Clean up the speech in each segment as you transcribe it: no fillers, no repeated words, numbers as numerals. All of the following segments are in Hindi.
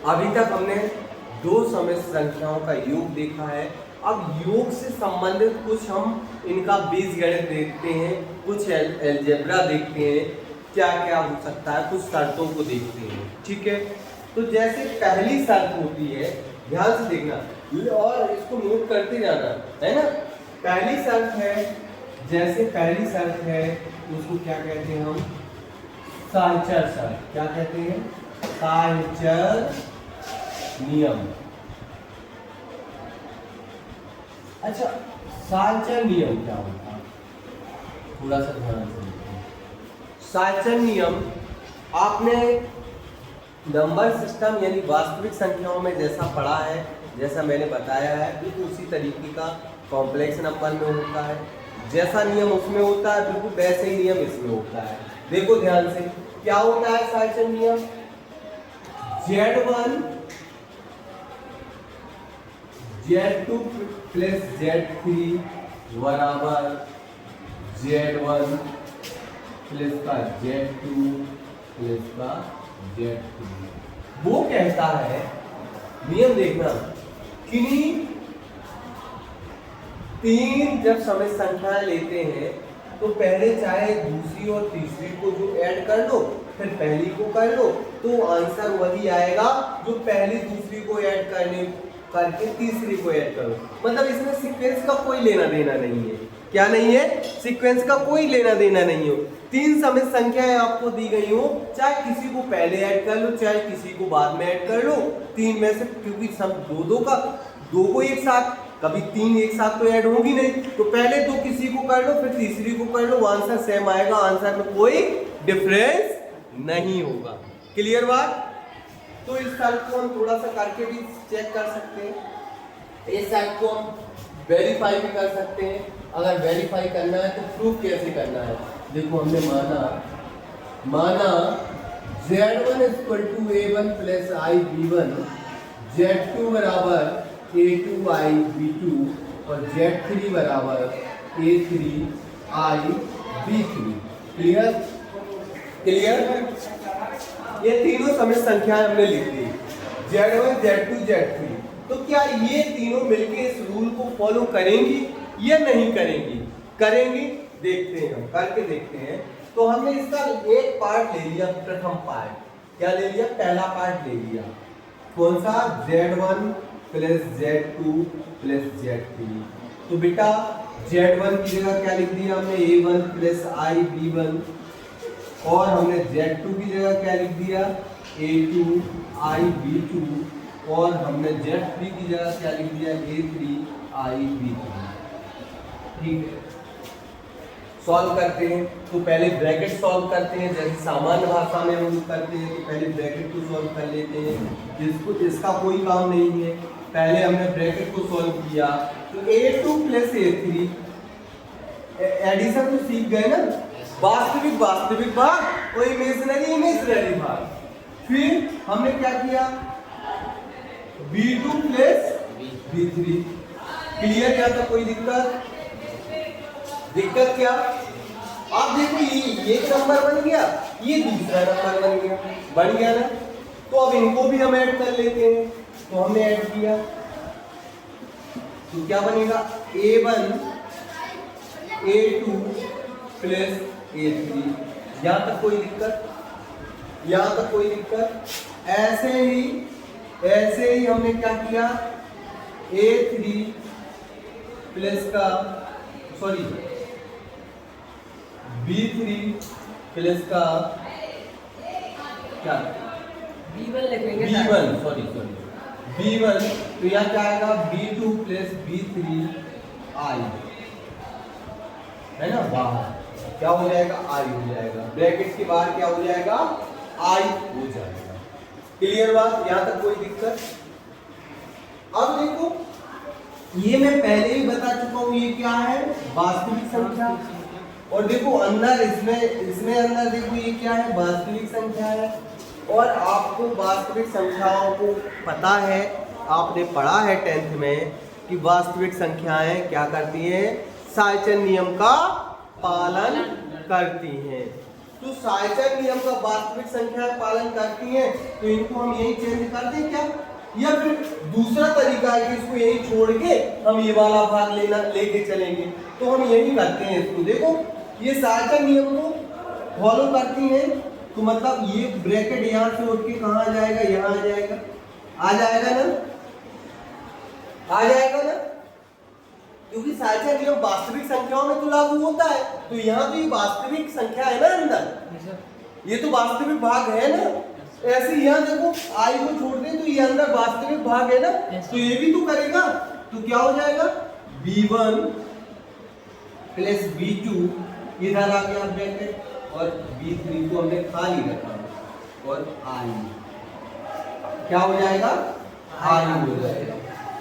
अभी तक हमने दो समिश्र संख्याओं का योग देखा है। अब योग से संबंधित कुछ हम इनका बीजगणित देखते हैं, कुछ अलजेब्रा देखते हैं, क्या क्या हो सकता है, कुछ शर्तों को देखते हैं। ठीक है, तो जैसे पहली शर्त होती है, ध्यान से देखना और इसको नोट करते जाना, है ना। पहली शर्त है, जैसे पहली शर्त है उसको क्या कहते हैं हम, साहचर्य शर्त। क्या कहते हैं? साहचर्य नियम। अच्छा, साहचर्य नियम क्या होता है, थोड़ा सा ध्यान से देखिए। साहचर्य नियम आपने नंबर सिस्टम यानी वास्तविक संख्याओं में जैसा पढ़ा है, जैसा मैंने बताया है, बिल्कुल उसी तरीके का कॉम्प्लेक्स नंबर में होता है। जैसा नियम उसमें होता है बिल्कुल वैसे ही नियम इसमें होता है। देखो ध्यान से, क्या होता है साहचर्य नियम? Z1 Z2 प्लस Z3 बराबर Z1 प्लस का Z2 प्लस का Z3। वो कहता है, नियम देखना, किन्हीं तीन जब समिश्र संख्याएं लेते हैं तो पहले चाहे दूसरी और तीसरी को जो ऐड कर लो, फिर पहली को कर लो, तो आंसर वही आएगा जो पहली दूसरी को ऐड करके तीसरी को ऐड करो। मतलब इसमें सीक्वेंस का कोई लेना देना नहीं है। क्या नहीं है? सीक्वेंस का कोई लेना देना नहीं हो। तीन समिश्र संख्याएं आपको दी गई हो, चाहे किसी को पहले ऐड कर लो, चाहे किसी को बाद में ऐड कर लो, तीन में से, क्योंकि सब दो को एक साथ, कभी तीन एक साथ तो ऐड होगी नहीं, तो पहले दो किसी को कर लो, फिर तीसरी को कर लो, आंसर सेम आएगा, आंसर में कोई डिफरेंस नहीं होगा। क्लियर बात? तो इस शर्त को हम थोड़ा सा करके भी चेक कर सकते हैं, इस शर्त को हम वेरीफाई भी कर सकते हैं। अगर वेरीफाई करना है तो प्रूफ कैसे करना है? देखो, हमने माना Z1 = A1 plus I B1, Z2 बराबर A2 I B2 और Z3 बराबर A3 I B3। क्लियर? ये तीनों समिश्र संख्याएं हमने लिख दी, Z1 Z2 Z3। तो क्या ये तीनों मिलके इस रूल को फॉलो करेंगी या नहीं करेंगी? करेंगी, देखते हैं, हम करके देखते हैं। तो हमने इसका एक पार्ट ले लिया, प्रथम पार्ट। क्या ले लिया? पहला पार्ट ले लिया। कौन सा? Z1 plus Z2 plus Z3। तो बेटा Z1 की जगह क्या लिख दिया हमने? A1 प्लस I B1, और हमने Z2 की जगह क्या लिख दिया? A2 I B2, और हमने Z3 की जगह क्या लिख दिया? A3 I B3। ठीक है, सॉल्व करते हैं। तो पहले ब्रैकेट सॉल्व करते हैं, जैसे सामान्य भाषा में हम करते हैं, तो पहले ब्रैकेट को सॉल्व कर लेते हैं। इसका कोई काम नहीं है, पहले हमने ब्रैकेट को सॉल्व किया तो A2 प्लस A3, एडिशन तो सीख गए ना, वास्तविक भाग और इमेजिनरी भाग। फिर हमने क्या किया? B2 plus B3। क्लियर? क्या था? कोई दिक्कत क्या? आप देखो, ये एक नंबर बन गया, ये दूसरा नंबर बन गया ना। तो अब इनको भी हम ऐड कर लेते हैं। तो हमने ऐड किया तो क्या बनेगा? A1 A2 plus A3। यहां तक कोई दिक्कत? ऐसे ही हमने क्या किया? A3 प्लस का B3 प्लस का क्या? B1 लिखेंगे। B1, तो यहाँ क्या आएगा? B2 प्लस B3 I, है ना, बाहर क्या हो जाएगा? I हो जाएगा। ब्रैकेट के बाहर क्या हो जाएगा? I हो जाएगा। क्लियर बात? यहाँ तक कोई दिक्कत? अब देखो, ये मैं पहले ही बता चुका हूं, ये क्या है? वास्तविक संख्या। और देखो अंदर इसमें अंदर देखो, ये क्या है? वास्तविक संख्या है। और आपको वास्तविक संख्याओं को पता है, आपने पढ़ा है 10th में कि वास्तविक संख्याएं क्या करती हैं? साहचर्य नियम का पालन करती हैं। तो साइचर नियम का वास्तविक संख्या पालन करती हैं, तो इनको हम यही चेंज कर दें क्या, या फिर दूसरा तरीका है कि इसको यही छोड़ के हम ये वाला भाग लेके चलेंगे, तो हम यही करते हैं इसको। देखो ये साइचर नियम को फॉलो करती हैं, तो मतलब ये ब्रैकेट यहाँ से उठ के कहाँ आ जाएगा, यहाँ आ जाएगा, आ जाएगा ना, आ जाएगा ना, क्योंकि साइचर नियम वास्तविक संख्याओं में तो लागू होता है, तो यहाँ तो ये वास्तविक संख्या है ना अंदर, ये तो वास्तविक भाग है ना। ऐसे यहाँ देखो आई को छोड़ दें तो ये अंदर वास्तविक भाग है ना, तो ये भी तो करेगा, तो क्या हो जाएगा b1 प्लस b2 इधर आ गया ब्रैकेट, और b3 को हमने खाली रखा, और i क्या हो जाएगा, i हो जाएगा।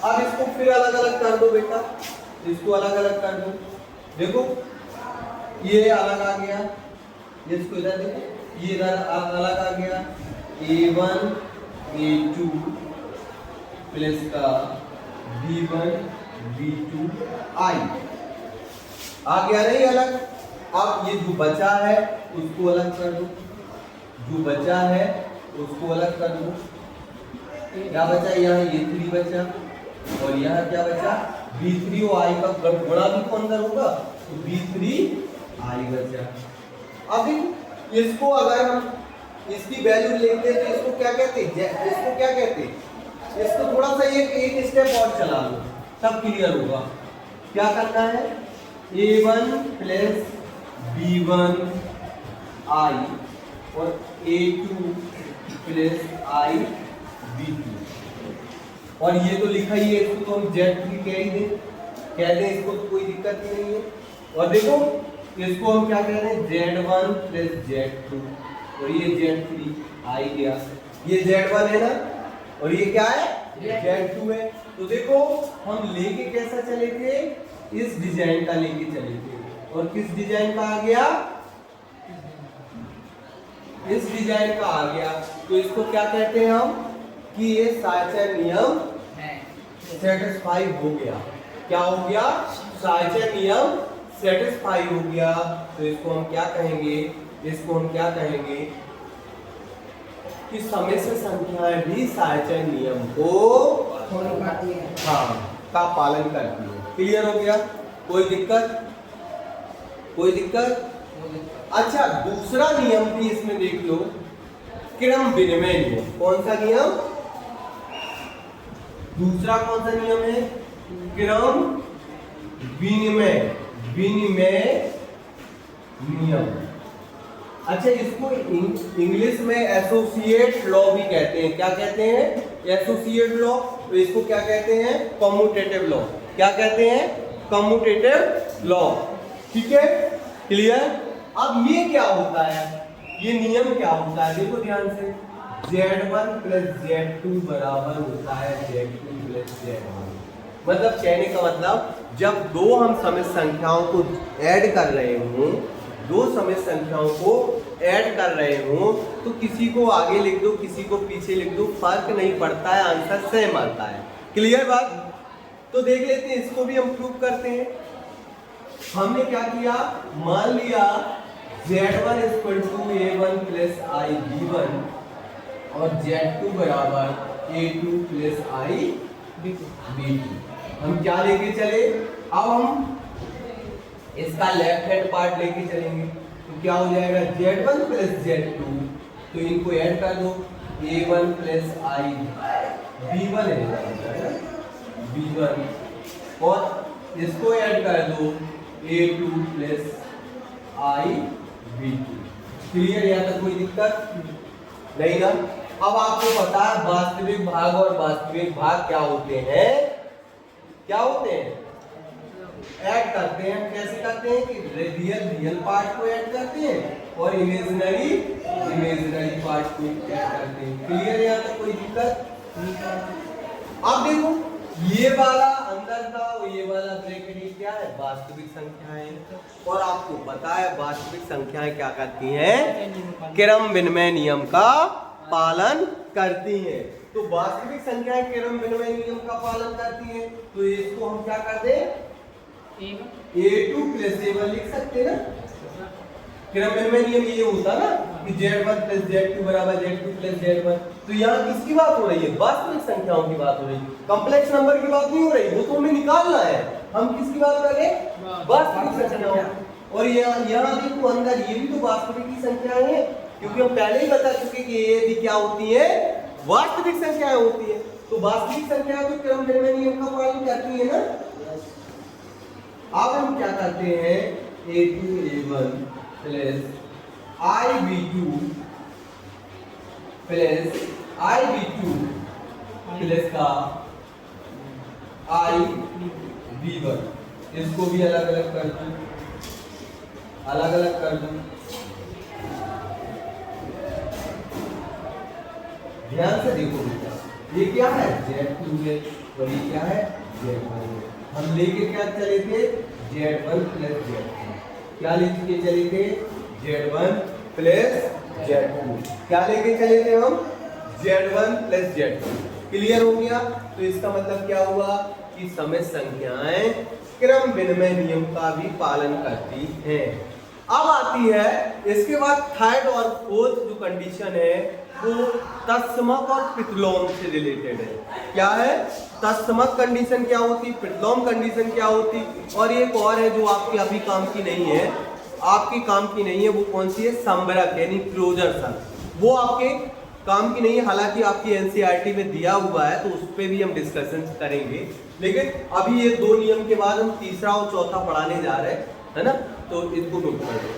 अब इसको फिर अलग अलग कर दो बेटा, इसको अलग अलग कर दो। देखो ये अलग आ गया, इसको इधर देखो, ये इधर अलग आ गया, a1 a2 प्लस का b1 b2 i आ गया नहीं अलग। अब ये जो बचा है उसको अलग कर दो, जो बचा है उसको अलग कर दो। क्या बचा, यहाँ ये 3 बचा, और यहाँ क्या बचा, b3 और i का गुणा भी तो अंदर होगा, तो b3 i बचा। अब इसको अगर हम इसकी वैल्यू लेते हैं तो इसको क्या कहते हैं, इसको क्या कहते हैं, इसको थोड़ा सा एक स्टेप और चला लो तब क्लियर होगा। क्या करना है, a1 प्लस b1 i और a2 प्लस i b2, और ये तो लिखा ही है, इसको तो हम z3 कह दें, इसको तो कोई दिक्कत ही नहीं है। और देखो इसको हम क्या कह रहे हैं, z1 प्लस z2, और ये z3 आ ही गया, ये z1 है ना, और ये क्या है, z2 है। तो देखो हम लेके कैसा चले थे, इस डिजाइन का लेके चले थे, और किस डिजाइन का आ गया, इस डिजाइन का आ गया। तो इसको क्या कहते हैं हम, कि ये साइचर नियम सेटिस्फाई हो गया। क्या हो गया, साइचर नियम सेटिस्फाई हो गया। तो इसको हम क्या कहेंगे, इसको हम क्या कहेंगे कि समिश्र संख्याएं भी साइचर नियम को फॉलो करती है, हाँ, का पालन करती है। क्लियर हो गया, कोई दिक्कत, कोई दिक्कत। अच्छा दूसरा नियम भी इसमें देख लो, क्रम विनिमय नियम। कौन सा नियम, दूसरा कौन सा नियम है, क्रम विनिमय नियम। अच्छा इसको इंग्लिश में एसोसिएट लॉ भी कहते हैं। क्या कहते हैं, एसोसिएट लॉ। तो इसको क्या कहते हैं, कम्यूटेटिव लॉ। क्या कहते हैं, कम्यूटेटिव लॉ। ठीक है, क्लियर। अब ये क्या होता है, ये नियम क्या होता है, देखो ध्यान से, z1 प्लस z2 बराबर होता है z2 प्लस z1। मतलब कहने का मतलब जब दो हम समिश्र संख्याओं को ऐड कर रहे हों, दो समिश्र संख्याओं को ऐड कर रहे हों, तो किसी को आगे लिख दो, किसी को पीछे लिख दो, फर्क नहीं पड़ता है, आंसर सेम आता है। क्लियर बात। तो देख लेते हैं, इसको भी हम प्रूव करते हैं। हमने क्या किया, मान लिया z1 equal to a1 plus i b1 और z2 बराबर a2 प्लस i b2। हम क्या लेके चले, अब हम इसका लेफ्ट हैंड पार्ट लेके चलेंगे, तो क्या हो जाएगा z1 प्लस z2, तो इनको ऐड कर दो, a1 प्लस i b1 है b1, और इसको ऐड कर दो a2 plus i b2। Clear, यहाँ तक कोई दिक्कत नहीं ना। अब आपको पता है वास्तविक भाग और वास्तविक भाग क्या होते हैं, क्या होते हैं, ऐड करते हैं। कैसे करते हैं कि रियल पार्ट को ऐड करते हैं और इमेजिनरी पार्ट को ऐड करते हैं। क्लियर, यहाँ तक कोई दिक्कत। अब देखो ये वाला अंदर था और ये वाला ब्रैकेट, ये क्या है, वास्तविक संख्याएं। और आपको पता है वास्तविक संख्याएं क्या करती हैं, क्रम विनिमय नियम का पालन करती हैं। तो वास्तविक संख्याएं क्रम विनिमय नियम का पालन करती हैं, तो इसको हम क्या कर दें, a2 प्लस a1 लिख सकते हैं ना। क्रम विनिमय नियम ये होता ना कि Z1 + Z2 = Z2 + Z1। तो यहाँ किसकी बात हो रही है? वास्तविक संख्याओं की बात हो रही है, कॉम्प्लेक्स नंबर की बात नहीं हो रही, वो तो हमें निकालना है। हम किसकी बात कर रहे हैं? वास्तविक संख्याओं। और यहाँ देखो अंदर ये भी तो वास्तविक की संख्याएं हैं, क्योंकि हम पहले ही बता चुके कि ये भी क्या होती है? वास्तविक संख्याएं होती है। तो वास्तविक संख्याएं तो क्रम विनिमय नियम का पालन करती है ना। अब हम क्या करते हैं? A2A1 + IB2 + IB2 + का IB1, इसको भी अलग अलग कर दूं, अलग अलग कर दूं। ध्यान से देखो बेटा, ये क्या है? Z2 है और ये क्या है? Z1 है। हम लेके क्या चले थे? Z1 + Z2। क्या लेके चले थे? Z1 + Z2। क्या लेके चले थे हम? Z1 + Z2। क्लियर हो गया? तो इसका मतलब क्या हुआ कि समय संख्याएं क्रम विनिमय नियम का भी पालन करती हैं। अब आती है इसके बाद थर्ड और फोर्थ जो कंडीशन है वो तत्समक और प्रतिलोम से रिलेटेड है। क्या है? तत्समक कंडीशन क्या होती, प्रतिलोम कंडीशन क्या होती, और एक और है जो आपके अभी काम की नहीं है, आपकी काम की नहीं है। वो कौन सी है? संबरक यानी क्लोजर सन। वो आपके काम की नहीं है, हालांकि आपकी एनसीईआरटी में दिया हुआ है तो उस पर भी हम डिस्कशन करेंगे। लेकिन अभी ये दो नियम के बाद हम तीसरा और चौथा पढ़ाने जा रहे हैं, है ना। तो इसको नोट कर लो।